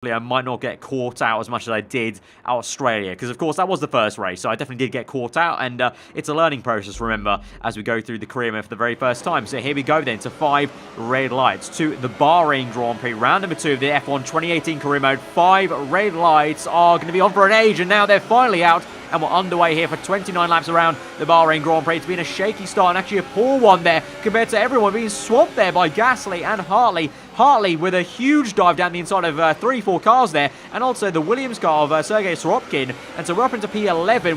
I might not get caught out as much as I did at Australia, because of course that was the first race, so I definitely did get caught out, and it's a learning process, remember, as we go through the career mode for the very first time. So here we go then to 5 red lights, to the Bahrain Grand Prix, round number 2 of the F1 2018 career mode. 5 red lights are going to be on for an age, and now they're finally out, and we're underway here for 29 laps around the Bahrain Grand Prix. It's been a shaky start, and actually a poor one there compared to everyone being swamped there by Gasly and Hartley. Hartley with a huge dive down the inside of 3-4 cars there, and also the Williams car of Sergei Sorokin. And so we're up into P11.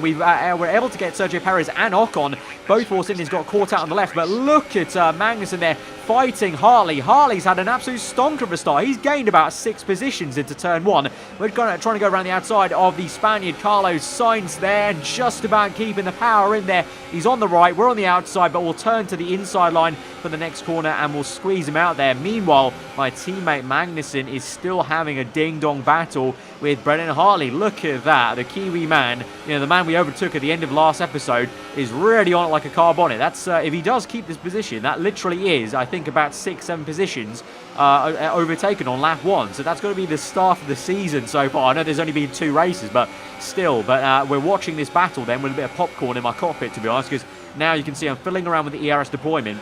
We're able to get Sergio Perez and Ocon. Both Force Indians got caught out on the left, but look at Magnussen there fighting Hartley. Hartley's had an absolute stonker of a start. He's gained about 6 positions into turn 1. We're trying to go around the outside of the Spaniard Carlos Sainz there, and just about keeping the power in there. He's on the right, we're on the outside, but we'll turn to the inside line for the next corner and we'll squeeze him out there. Meanwhile, my teammate Magnussen is still having a ding-dong battle with Brendan Hartley. Look at that, the Kiwi man, the man we overtook at the end of last episode, is really on it like a car bonnet. That's if he does keep this position, that literally is, I think, about 6-7 positions overtaken on lap 1. So that's going to be the start of the season so far. I know there's only been 2 races, but still. But we're watching this battle then with a bit of popcorn in my cockpit, to be honest, because now you can see I'm fiddling around with the ERS deployment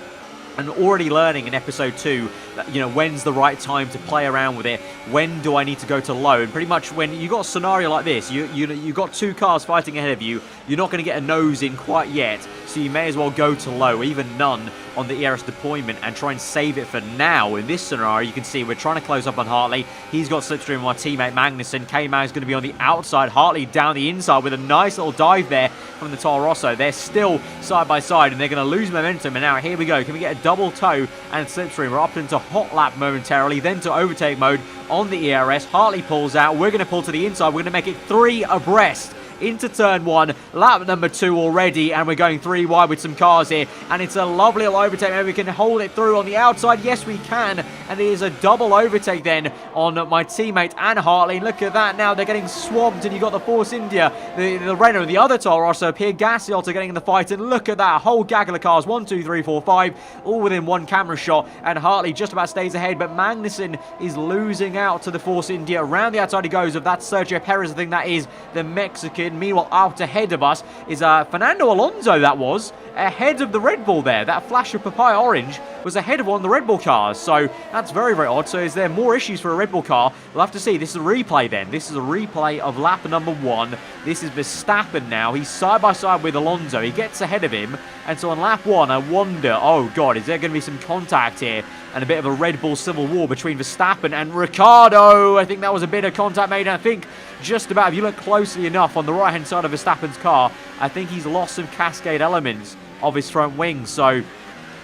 and already learning in episode 2 that, when's the right time to play around with it, when do I need to go to low. And pretty much when you got a scenario like this, you got 2 cars fighting ahead of you, you're not going to get a nose in quite yet, so you may as well go to low, even none on the ERS deployment, and try and save it for now. In this scenario, you can see we're trying to close up on Hartley. He's got slipstream with my teammate Magnussen. K-Mag's going to be on the outside, Hartley down the inside with a nice little dive there from the Toro Rosso. They're still side by side, and they're going to lose momentum. And now here we go. Can we get a double toe and slipstream? We're up into hot lap momentarily, then to overtake mode on the ERS. Hartley pulls out. We're going to pull to the inside. We're going to make it 3 abreast into turn 1, lap number 2 already, and we're going 3 wide with some cars here, and it's a lovely little overtake. Maybe we can hold it through on the outside. Yes, we can, and it is a double overtake then on my teammate and Hartley. Look at that, now they're getting swamped, and you've got the Force India, the Renault, the other Toro Rosso, Pierre Gasly also getting in the fight, and look at that, whole gaggle of cars, 1, 2, 3, 4, 5, all within 1 camera shot, and Hartley just about stays ahead, but Magnussen is losing out to the Force India. Around the outside he goes of that Sergio Perez, I think that is the Mexican. Meanwhile, out ahead of us is Fernando Alonso, that was, ahead of the Red Bull there. That flash of papaya orange was ahead of one of the Red Bull cars, so that's very, very odd. So is there more issues for a Red Bull car? We'll have to see. This is a replay then. This is a replay of lap number 1. This is Verstappen now. He's side by side with Alonso. He gets ahead of him, and so on lap 1, I wonder, oh God, is there going to be some contact here? And a bit of a Red Bull civil war between Verstappen and Ricciardo. I think that was a bit of contact made, and I think just about, if you look closely enough on the right-hand side of Verstappen's car, I think he's lost some cascade elements of his front wing. So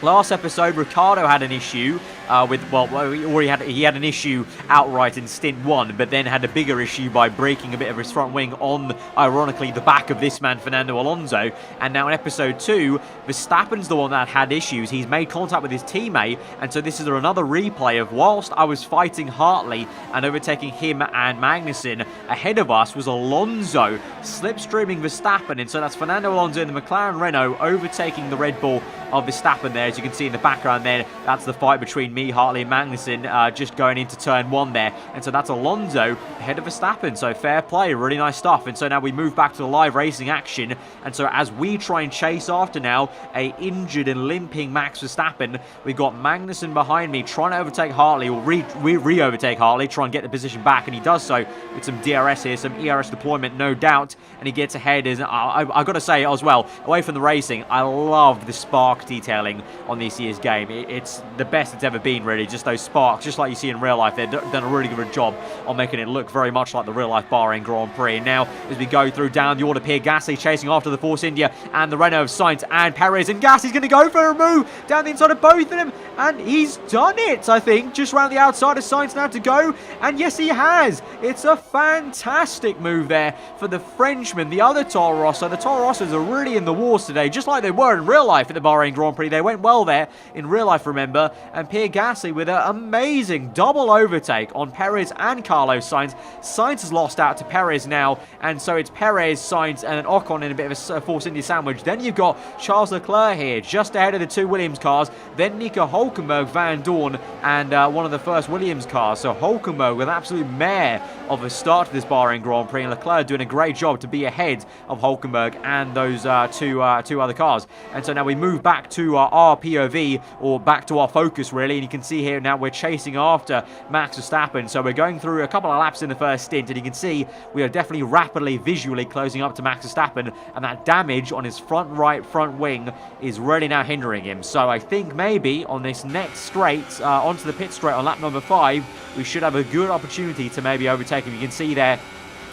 last episode, Ricciardo had an issue he had an issue outright in stint 1, but then had a bigger issue by breaking a bit of his front wing on, ironically, the back of this man, Fernando Alonso. And now in episode 2, Verstappen's the one that had issues. He's made contact with his teammate, and so this is another replay of whilst I was fighting Hartley and overtaking him and Magnussen, ahead of us was Alonso slipstreaming Verstappen, and so that's Fernando Alonso in the McLaren Renault overtaking the Red Bull of Verstappen there. As you can see in the background there, that's the fight between me, Hartley and Magnussen, just going into turn 1 there. And so that's Alonso ahead of Verstappen. So fair play, really nice stuff. And so now we move back to the live racing action. And so as we try and chase after now a injured and limping Max Verstappen, we've got Magnussen behind me trying to overtake Hartley, or re-overtake Hartley, try and get the position back. And he does so with some DRS here, some ERS deployment, no doubt. And he gets ahead. I've got to say as well, away from the racing, I love the spark detailing on this year's game. It's the best it's ever been, really. Just those sparks, just like you see in real life. They've done a really good job on making it look very much like the real life Bahrain Grand Prix. And now, as we go through down the order, Pierre Gasly chasing after the Force India and the Renault of Sainz and Perez, and Gasly's going to go for a move down the inside of both of them, and he's done it, I think, just around the outside of Sainz now to go, and yes, he has. It's a fantastic move there for the Frenchman, the other Toro Rosso. The Toro Rossos are really in the wars today, just like they were in real life at the Bahrain Bahrain Grand Prix. They went well there in real life, remember, and Pierre Gasly with an amazing double overtake on Perez and Carlos Sainz. Sainz has lost out to Perez now, and so it's Perez, Sainz, and then Ocon in a bit of a Force India sandwich. Then you've got Charles Leclerc here, just ahead of the two Williams cars, then Nico Hulkenberg, Van Dorn, and one of the first Williams cars. So Hulkenberg with an absolute mare of a start to this Bahrain Grand Prix, and Leclerc doing a great job to be ahead of Hulkenberg and those two other cars. And so now we move back to our POV, or back to our focus really, and you can see here now we're chasing after Max Verstappen. So we're going through a couple of laps in the first stint, and you can see we are definitely rapidly visually closing up to Max Verstappen, and that damage on his front right front wing is really now hindering him. So I think maybe on this next straight onto the pit straight on lap number 5, we should have a good opportunity to maybe overtake him. You can see there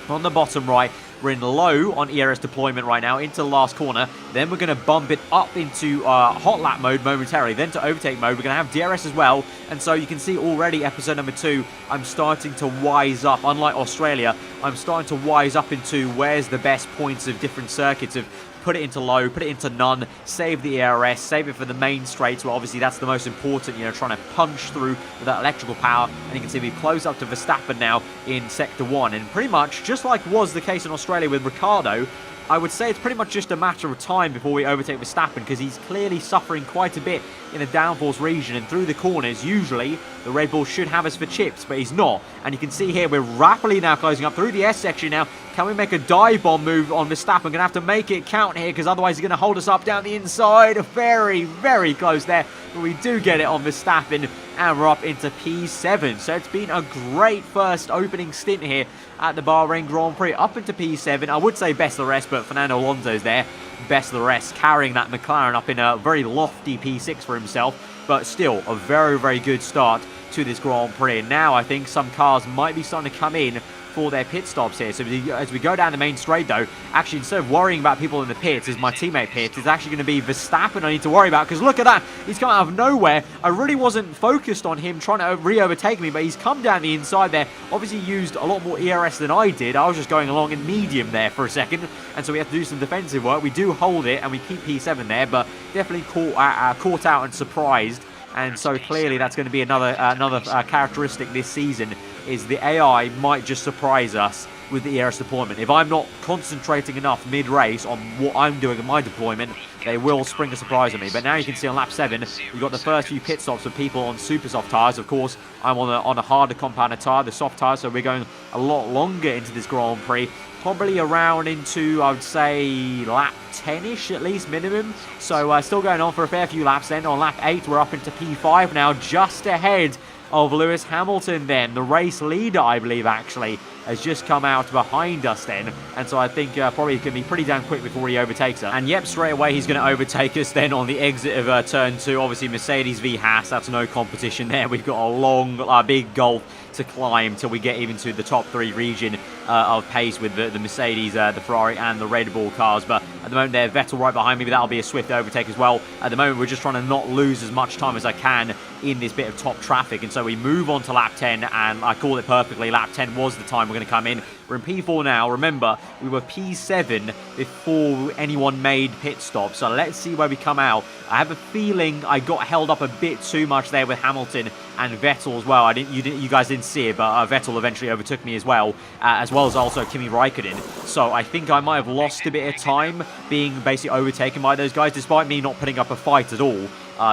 on the bottom right, we're in low on ERS deployment right now into the last corner. Then we're going to bump it up into hot lap mode momentarily. Then to overtake mode, we're going to have DRS as well. And so you can see already episode number 2, I'm starting to wise up. Unlike Australia, I'm starting to wise up into where's the best points of different circuits, of put it into low, put it into none, save the ERS, save it for the main straights, where obviously that's the most important, you know, trying to punch through with that electrical power. And you can see we've closed up to Verstappen now in Sector 1. And pretty much, just like was the case in Australia with Ricciardo, I would say it's pretty much just a matter of time before we overtake Verstappen, because he's clearly suffering quite a bit in the downforce region, and through the corners, usually the Red Bull should have us for chips, but he's not. And you can see here, we're rapidly now closing up through the S section now. Can we make a dive bomb move on Verstappen? We're going to have to make it count here, because otherwise he's going to hold us up down the inside. Very, very close there, but we do get it on Verstappen, and we're up into P7. So it's been a great first opening stint here at the Bahrain Grand Prix, up into P7. I would say best of the rest, but Fernando Alonso's there, best of the rest, carrying that McLaren up in a very lofty P6 for himself, but still a very, very good start to this Grand Prix. And now I think some cars might be starting to come in for their pit stops here. So as we go down the main straight though, actually instead of worrying about people in the pits, as my teammate pits, it's actually going to be Verstappen I need to worry about, because look at that, he's come out of nowhere. I really wasn't focused on him trying to re-overtake me, but he's come down the inside there, obviously used a lot more ERS than I did. I was just going along in medium there for a second, and so we have to do some defensive work. We do hold it and we keep P7 there, but definitely caught out and surprised. And so clearly that's going to be another characteristic this season, is the AI might just surprise us with the ERS deployment. If I'm not concentrating enough mid-race on what I'm doing in my deployment, they will spring a surprise on me. But now you can see on lap 7, we've got the first few pit stops of people on super soft tyres. Of course, I'm on a harder compounded tyre, the soft tyre, so we're going a lot longer into this Grand Prix. Probably around into, I would say, lap 10-ish at least, minimum. So still going on for a fair few laps then. On lap 8, we're up into P5 now, just ahead of Lewis Hamilton then. The race leader, I believe, actually, has just come out behind us then. And so I think probably can be pretty damn quick before he overtakes us. And yep, straight away he's going to overtake us then on the exit of turn 2. Obviously, Mercedes v Haas, that's no competition there. We've got a long, big gulf to climb till we get even to the top 3 region of pace with the Mercedes, the Ferrari and the Red Bull cars. But at the moment there, Vettel right behind me, but that'll be a swift overtake as well. At the moment we're just trying to not lose as much time as I can in this bit of top traffic, and so we move on to lap 10, and I call it perfectly. Lap 10 was the time we're going to come in. We're in P4 now. Remember, we were P7 before anyone made pit stops, so let's see where we come out. I have a feeling I got held up a bit too much there with Hamilton and Vettel as well. You guys didn't see it, but Vettel eventually overtook me as well as also Kimi Raikkonen. So I think I might have lost a bit of time being basically overtaken by those guys, despite me not putting up a fight at all.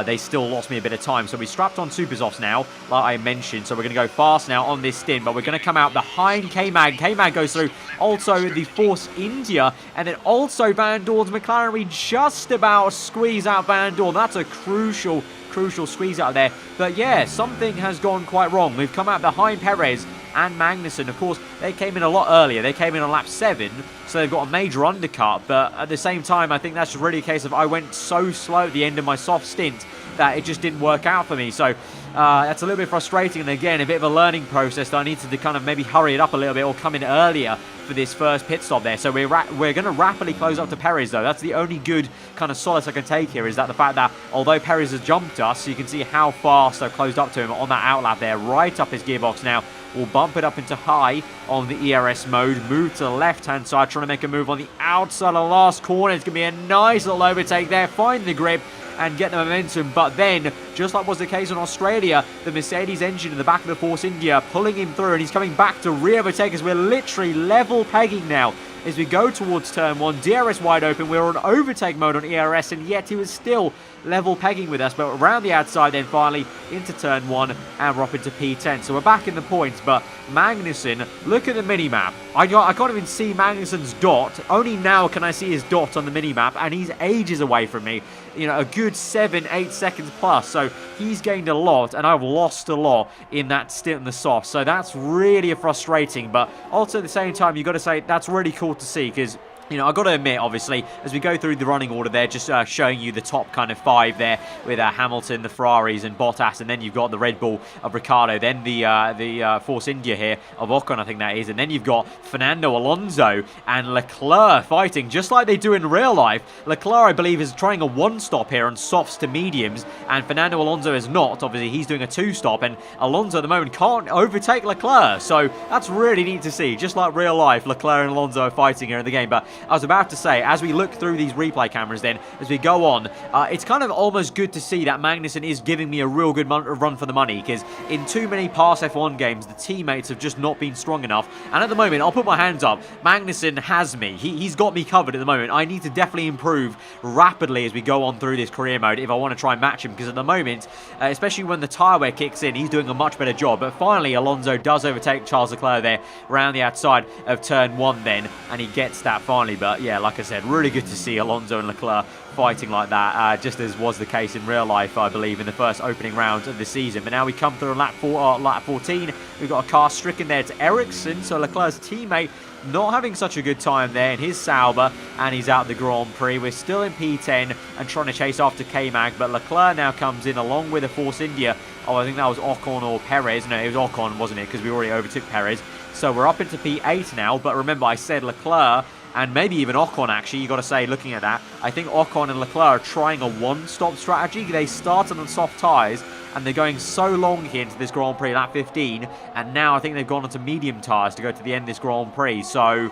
They still lost me a bit of time. So we strapped on super softs now, like I mentioned. So we're going to go fast now on this stint, but we're going to come out behind K-Mag. K-Mag goes through, also the Force India, and then also Van Dorn's McLaren. We just about squeeze out Van Dorn. That's a crucial squeeze out there. But yeah, something has gone quite wrong. We've come out behind Perez and Magnussen. Of course, they came in a lot earlier. They came in on lap 7, so they've got a major undercut. But at the same time, I think that's really a case of I went so slow at the end of my soft stint that it just didn't work out for me. So that's a little bit frustrating, and again, a bit of a learning process that I need to kind of maybe hurry it up a little bit or come in earlier for this first pit stop there. So we're going to rapidly close up to Perez though. That's the only good kind of solace I can take here, is that the fact that although Perez has jumped us, you can see how fast I've closed up to him on that outlap there, right up his gearbox now. We'll bump it up into high on the ERS mode, move to the left-hand side, trying to make a move on the outside of the last corner. It's going to be a nice little overtake there, find the grip, and get the momentum. But then, just like was the case in Australia, the Mercedes engine in the back of the Force India pulling him through, and he's coming back to re-overtake as we're literally level pegging now. As we go towards turn 1, DRS wide open, we're on overtake mode on ERS, and yet he was still level pegging with us. But around the outside then finally into turn 1, and we're up into P10. So we're back in the points, but Magnussen, look at the minimap. I can't even see Magnussen's dot. Only now can I see his dot on the minimap, and he's ages away from me. You know, a good 7-8 seconds plus. So he's gained a lot, and I've lost a lot in that stint in the soft. So that's really frustrating, but also at the same time, you've got to say that's really cool to see, because you know, I've got to admit, obviously, as we go through the running order there, just showing you the top kind of 5 there with Hamilton, the Ferraris, and Bottas, and then you've got the Red Bull of Ricciardo, then the Force India here of Ocon, I think that is, and then you've got Fernando Alonso and Leclerc fighting, just like they do in real life. Leclerc, I believe, is trying a 1-stop here on softs to mediums, and Fernando Alonso is not. Obviously, he's doing a 2-stop, and Alonso at the moment can't overtake Leclerc, so that's really neat to see. Just like real life, Leclerc and Alonso are fighting here in the game, but I was about to say, as we look through these replay cameras then, as we go on, it's kind of almost good to see that Magnussen is giving me a real good run for the money, because in too many past F1 games, the teammates have just not been strong enough, and at the moment, I'll put my hands up, Magnussen has me. He's got me covered at the moment. I need to definitely improve rapidly as we go on through this career mode if I want to try and match him, because at the moment, especially when the tyre wear kicks in, he's doing a much better job. But finally, Alonso does overtake Charles Leclerc there around the outside of turn 1 then, and he gets that finally. But yeah, like I said, really good to see Alonso and Leclerc fighting like that, just as was the case in real life, I believe, in the first opening rounds of the season. But now we come through on lap 14. We've got a car stricken there to Ericsson, so Leclerc's teammate not having such a good time there in his Sauber, and he's out the Grand Prix. We're still in P10 and trying to chase after K-Mag, but Leclerc now comes in along with a Force India. Oh, I think that was Ocon or Perez. No, it was Ocon, wasn't it? Because we already overtook Perez. So we're up into P8 now, but remember I said Leclerc and maybe even Ocon, actually, you got to say, looking at that, I think Ocon and Leclerc are trying a 1-stop strategy. They started on soft tyres, and they're going so long here into this Grand Prix, lap 15, and now I think they've gone onto medium tyres to go to the end of this Grand Prix. So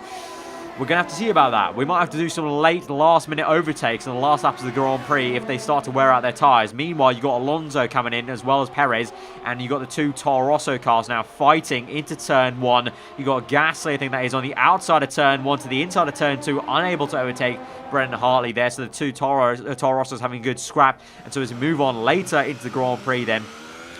we're going to have to see about that. We might have to do some late last-minute overtakes in the last laps of the Grand Prix if they start to wear out their tyres. Meanwhile, you've got Alonso coming in as well as Perez, and you've got the 2 Toro Rosso cars now fighting into turn 1. You've got Gasly, I think that is, on the outside of turn 1 to the inside of turn 2, unable to overtake Brendan Hartley there. So the 2 Toro Rossos having good scrap. And so as we move on later into the Grand Prix then,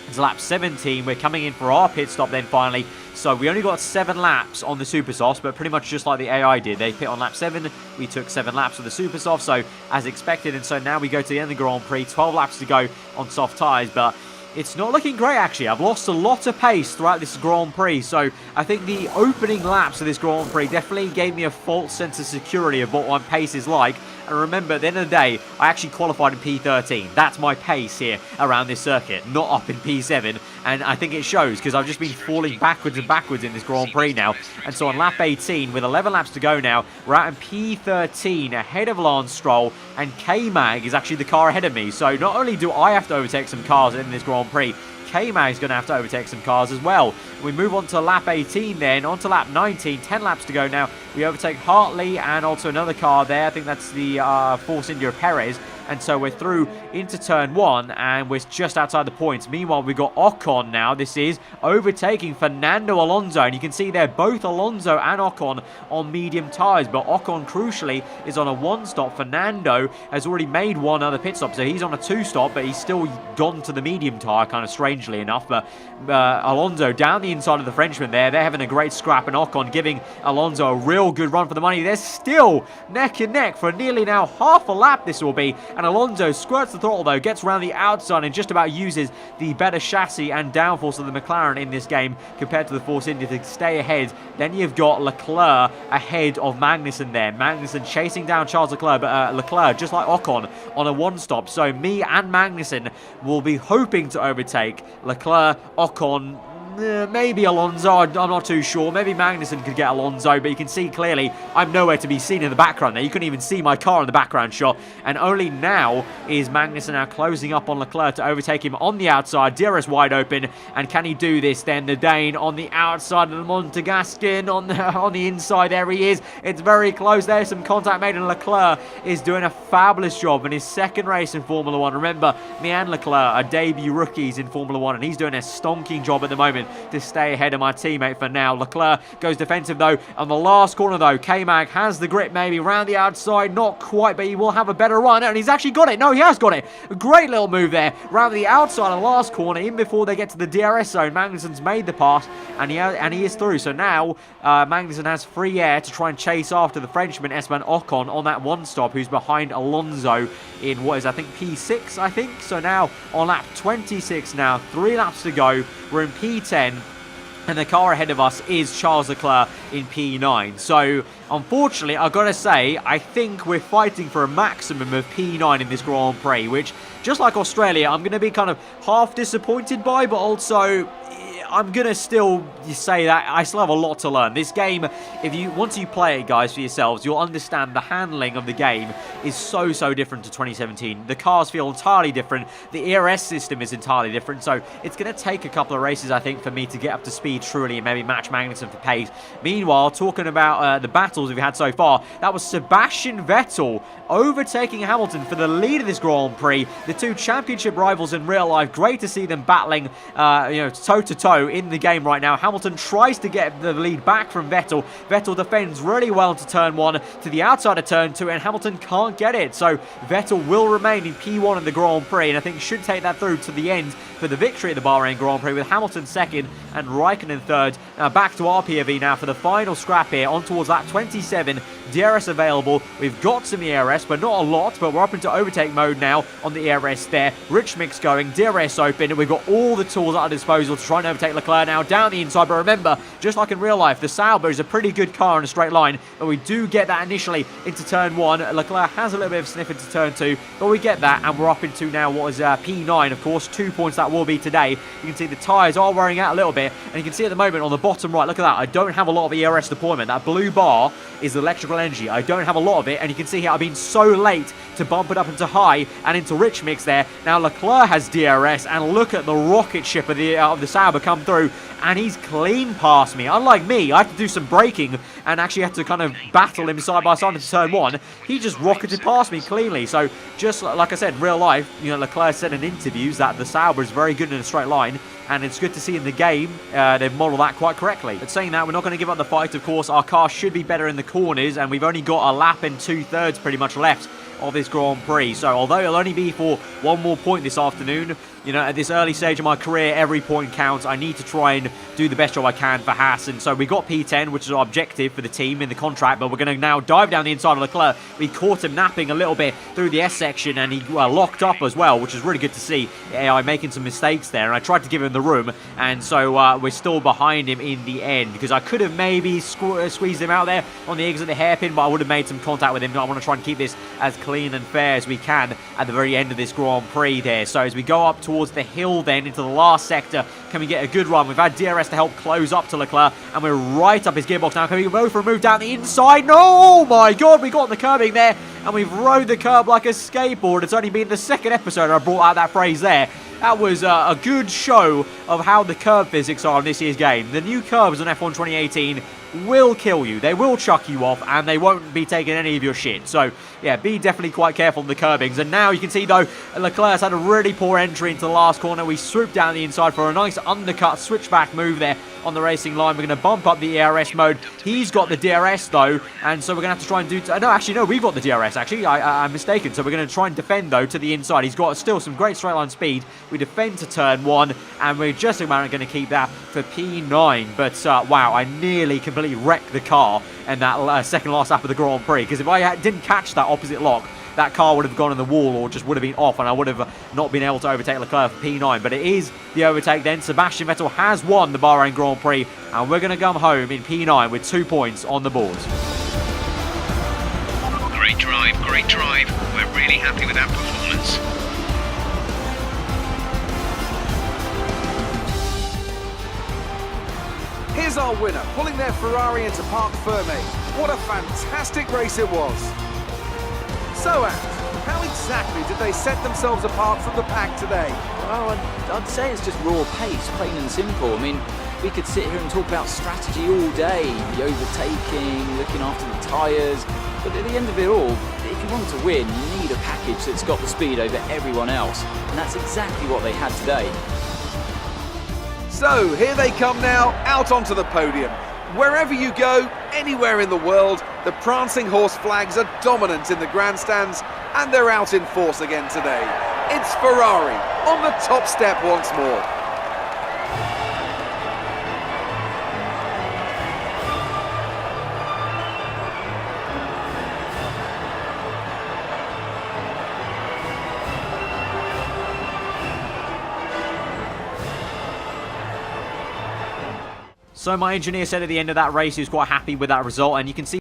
it's lap 17. We're coming in for our pit stop then finally. So we only got 7 laps on the Super Softs, but pretty much just like the AI did. They pit on lap 7. We took 7 laps with the Super Soft, so as expected. And so now we go to the end of the Grand Prix. 12 laps to go on soft tyres, but it's not looking great, actually. I've lost a lot of pace throughout this Grand Prix, so I think the opening laps of this Grand Prix definitely gave me a false sense of security of what my pace is like. And remember, at the end of the day, I actually qualified in P13. That's my pace here around this circuit, not up in P7. And I think it shows, because I've just been falling backwards and backwards in this Grand Prix now. And so on lap 18, with 11 laps to go now, we're out in P13, ahead of Lance Stroll, and K-Mag is actually the car ahead of me. So not only do I have to overtake some cars in this Grand Prix, K-Mag's going to have to overtake some cars as well. We move on to lap 18 then, on to lap 19, 10 laps to go now. We overtake Hartley and also another car there. I think that's the Force India Perez. And so we're through into turn 1, and we're just outside the points. Meanwhile, we've got Ocon now. This is overtaking Fernando Alonso. And you can see there, both Alonso and Ocon on medium tyres. But Ocon, crucially, is on a 1-stop. Fernando has already made one other pit stop. So he's on a 2-stop, but he's still gone to the medium tyre, kind of strangely enough. But Alonso down the inside of the Frenchman there. They're having a great scrap, and Ocon giving Alonso a real good run for the money. They're still neck and neck for nearly now half a lap this will be. And Alonso squirts the throttle though, gets around the outside and just about uses the better chassis and downforce of the McLaren in this game compared to the Force India to stay ahead. Then you've got Leclerc ahead of Magnussen there. Magnussen chasing down Charles Leclerc, but Leclerc, just like Ocon, on a 1-stop. So me and Magnussen will be hoping to overtake Leclerc, Ocon. maybe Alonso, I'm not too sure. Maybe Magnussen could get Alonso, but you can see clearly I'm nowhere to be seen in the background there. You couldn't even see my car in the background shot. And only now is Magnussen now closing up on Leclerc to overtake him on the outside. DRS wide open, and can he do this then? The Dane on the outside of the Monegascan on the inside. There he is. It's very close. There's some contact made, and Leclerc is doing a fabulous job in his second race in Formula 1. Remember, me and Leclerc are debut rookies in Formula 1, and he's doing a stonking job at the moment to stay ahead of my teammate for now. Leclerc goes defensive though. On the last corner though, K-Mag has the grip maybe round the outside. Not quite, but he will have a better run, and he's actually got it. No, he has got it. A great little move there. Round the outside of the last corner, in before they get to the DRS zone. Magnussen's made the pass, and he is through. So now Magnussen has free air to try and chase after the Frenchman Esteban Ocon on that one stop, who's behind Alonso in what is, I think, P6, I think. So now on lap 26 now, 3 laps to go. We're in P10. And the car ahead of us is Charles Leclerc in P9. So, unfortunately, I've got to say, I think we're fighting for a maximum of P9 in this Grand Prix, which, just like Australia, I'm going to be kind of half disappointed by, but also I'm going to still say that I still have a lot to learn. This game, once you play it, guys, for yourselves, you'll understand the handling of the game is so different to 2017. The cars feel entirely different. The ERS system is entirely different. So it's going to take a couple of races, I think, for me to get up to speed truly and maybe match Magnussen for pace. Meanwhile, talking about the battles we've had so far, that was Sebastian Vettel overtaking Hamilton for the lead of this Grand Prix. The two championship rivals in real life. Great to see them battling, toe-to-toe in the game right now. Hamilton tries to get the lead back from Vettel. Vettel defends really well into turn 1 to the outside of turn 2, and Hamilton can't get it. So Vettel will remain in P1 in the Grand Prix, and I think should take that through to the end for the victory at the Bahrain Grand Prix, with Hamilton second and Raikkonen third. Now back to our POV now for the final scrap here, on towards lap 27. DRS available. We've got some ERS, but not a lot, but we're up into overtake mode now on the ERS there. Rich mix going, DRS open, and we've got all the tools at our disposal to try and overtake Leclerc now down the inside. But remember, just like in real life, the Sauber is a pretty good car in a straight line, but we do get that initially into turn 1. Leclerc has a little bit of a sniff into turn 2, but we get that, and we're up into now what is P9, of course. 2 points that will be today. You can see the tyres are wearing out a little bit, and you can see at the moment on the bottom right, look at that, I don't have a lot of ERS deployment. That blue bar is electrical energy. I don't have a lot of it, and you can see here I've been so late to bump it up into high and into rich mix there. Now Leclerc has DRS, and look at the rocket ship of the Sauber come through, and he's clean past me. Unlike me, I had to do some braking and actually had to kind of battle him side by side into turn 1. He just rocketed past me cleanly. So just like I said, in real life, Leclerc said in interviews that the Sauber is very good in a straight line, and it's good to see in the game they've modelled that quite correctly. But saying that, we're not going to give up the fight, of course. Our car should be better in the corners, and we've only got a lap and 2/3 pretty much left of this Grand Prix. So although it'll only be for one more point this afternoon, at this early stage of my career, every point counts. I need to try and do the best job I can for Haas. And so we got P10, which is our objective for the team in the contract, but we're going to now dive down the inside of Leclerc. We caught him napping a little bit through the S section, and he locked up as well, which is really good to see. AI making some mistakes there, and I tried to give him the room, and so we're still behind him in the end, because I could have maybe squeezed him out there on the exit of the hairpin, but I would have made some contact with him. I want to try and keep this as clean and fair as we can at the very end of this Grand Prix there. So as we go up towards the hill then into the last sector, can we get a good run? We've had DRS to help close up to Leclerc, and we're right up his gearbox now. Can we go for a move down the inside? No! Oh my god, we got the curbing there, and we've rode the curb like a skateboard. It's only been the second episode I brought out that phrase there. That was a good show of how the curb physics are in this year's game. The new curbs on F1 2018 will kill you. They will chuck you off, and they won't be taking any of your shit. So, yeah, be definitely quite careful on the curbings. And now you can see, though, Leclerc's had a really poor entry into the last corner. We swooped down the inside for a nice undercut switchback move there on the racing line. We're going to bump up the ERS mode. He's got the DRS, though, and so we're going to have to try and do... No, we've got the DRS, actually. I'm mistaken. So we're going to try and defend, though, to the inside. He's got still some great straight line speed. We defend to turn 1, and we're just about going to keep that for P9. But, wow, I nearly completely wrecked the car in that second last lap of the Grand Prix, because if I didn't catch that opposite lock, that car would have gone in the wall or just would have been off, and I would have not been able to overtake Leclerc for P9. But it is the overtake then. Sebastian Vettel has won the Bahrain Grand Prix, and we're going to come home in P9 with 2 points on the board. Great drive, great drive. We're really happy with that performance. Here's our winner, pulling their Ferrari into Parc Fermé. What a fantastic race it was. So, Ant, how exactly did they set themselves apart from the pack today? Well, I'd say it's just raw pace, plain and simple. I mean, we could sit here and talk about strategy all day, the overtaking, looking after the tyres, but at the end of it all, if you want to win, you need a package that's got the speed over everyone else, and that's exactly what they had today. So, here they come now, out onto the podium. Wherever you go, anywhere in the world, the prancing horse flags are dominant in the grandstands, and they're out in force again today. It's Ferrari on the top step once more. So my engineer said at the end of that race he was quite happy with that result, and you can see